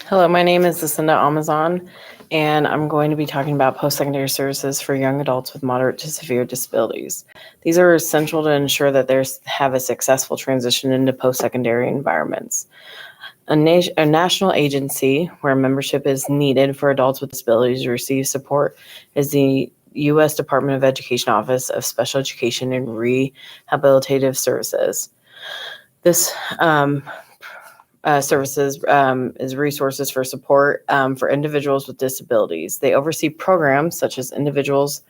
Hello, my name is Lucinda Amazon, and I'm going to be talking about post-secondary services for young adults with moderate to severe disabilities. These are essential to ensure that they have a successful transition into post-secondary environments. A national agency where membership is needed for adults with disabilities to receive support is the U.S. Department of Education Office of Special Education and Rehabilitative Services. This services is resources for support for individuals with disabilities. They oversee programs such as Individuals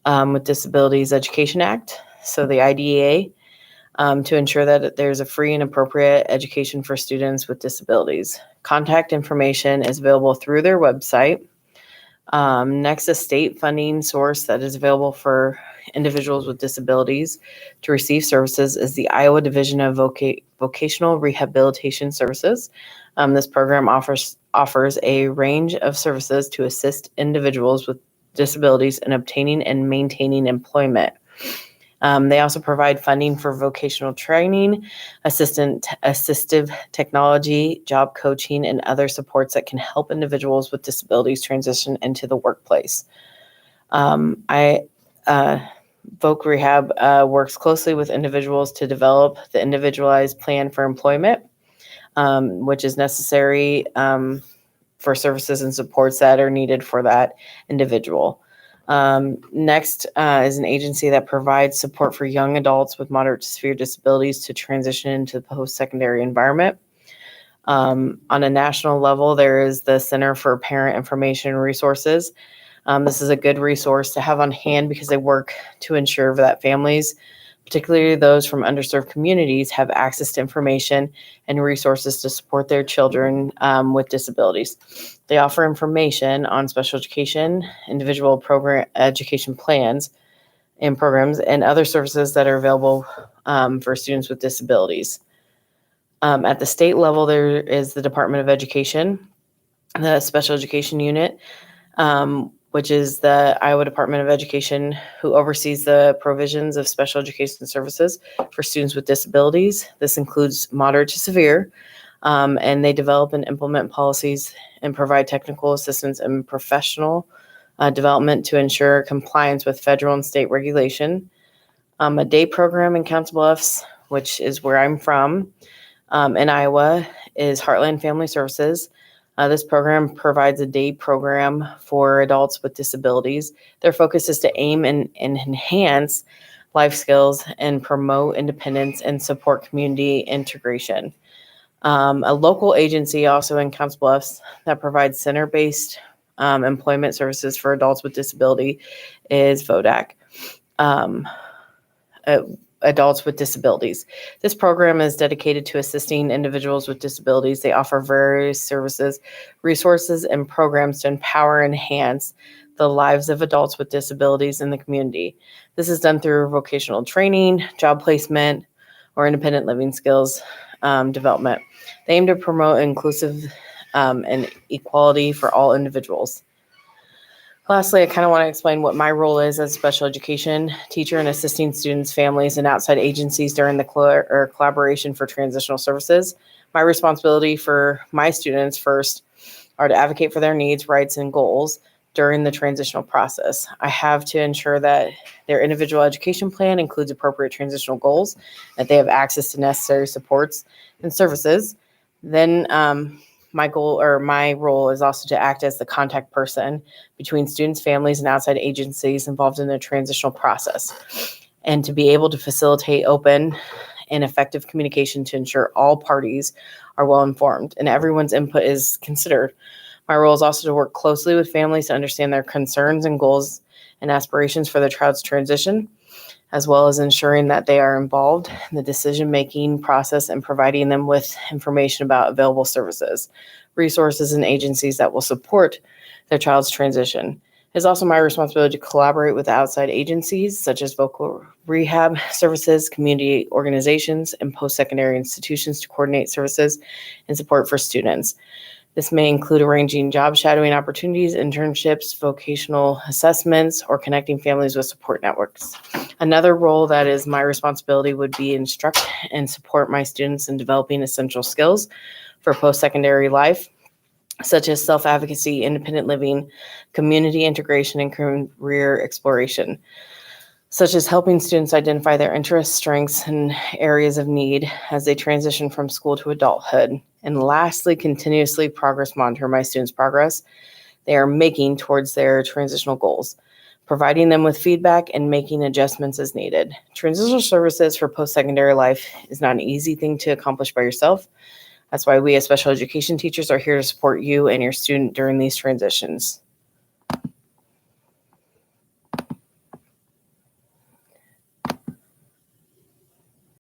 with Disabilities Education Act, so the IDEA, to ensure that there's a free and appropriate education for students with disabilities. Contact information is available through their website. Next, a state funding source that is available for individuals with disabilities to receive services is the Iowa Division of Vocational Rehabilitation Services. This program offers a range of services to assist individuals with disabilities in obtaining and maintaining employment. They also provide funding for vocational training, assistive technology, job coaching, and other supports that can help individuals with disabilities transition into the workplace. Voc Rehab works closely with individuals to develop the individualized plan for employment, which is necessary for services and supports that are needed for that individual. Next is an agency that provides support for young adults with moderate to severe disabilities to transition into the post-secondary environment. On a national level, there is the Center for Parent Information and Resources. This is a good resource to have on hand because they work to ensure that families, particularly those from underserved communities, have access to information and resources to support their children with disabilities. They offer information on special education, individual program education plans and programs, and other services that are available for students with disabilities. At the state level, there is the Department of Education, the Special Education Unit, which is the Iowa Department of Education, who oversees the provisions of special education services for students with disabilities. This includes moderate to severe, and they develop and implement policies and provide technical assistance and professional development to ensure compliance with federal and state regulation. A day program in Council Bluffs, which is where I'm from, in Iowa, is Heartland Family Services. This program provides a day program for adults with disabilities. Their focus is to aim and enhance life skills and promote independence and support community integration. A local agency also in Council Bluffs that provides center-based employment services for adults with disability is VODAC. Adults with disabilities. This program is dedicated to assisting individuals with disabilities. They offer various services, resources, and programs to empower and enhance the lives of adults with disabilities in the community. This is done through vocational training, job placement, or independent living skills development. They aim to promote inclusive and equality for all individuals. Lastly, I kind of want to explain what my role is as a special education teacher in assisting students, families, and outside agencies during the collaboration for transitional services. My responsibility for my students first are to advocate for their needs, rights, and goals during the transitional process. I have to ensure that their individual education plan includes appropriate transitional goals, that they have access to necessary supports and services. Then my role is also to act as the contact person between students, families, and outside agencies involved in the transitional process, and to be able to facilitate open and effective communication to ensure all parties are well informed and everyone's input is considered. My role is also to work closely with families to understand their concerns and goals and aspirations for their child's transition, as well as ensuring that they are involved in the decision-making process and providing them with information about available services, resources, and agencies that will support their child's transition. It's also my responsibility to collaborate with outside agencies such as vocal rehab services, community organizations, and post-secondary institutions to coordinate services and support for students. This may include arranging job shadowing opportunities, internships, vocational assessments, or connecting families with support networks. Another role that is my responsibility would be instruct and support my students in developing essential skills for post-secondary life. such as self-advocacy, independent living, community integration, and career exploration, such as helping students identify their interests, strengths, and areas of need as they transition from school to adulthood. And lastly, continuously progress monitor my students' progress they are making towards their transitional goals, providing them with feedback and making adjustments as needed. Transitional services for post-secondary life is not an easy thing to accomplish by yourself. That's why we as special education teachers are here to support you and your student during these transitions.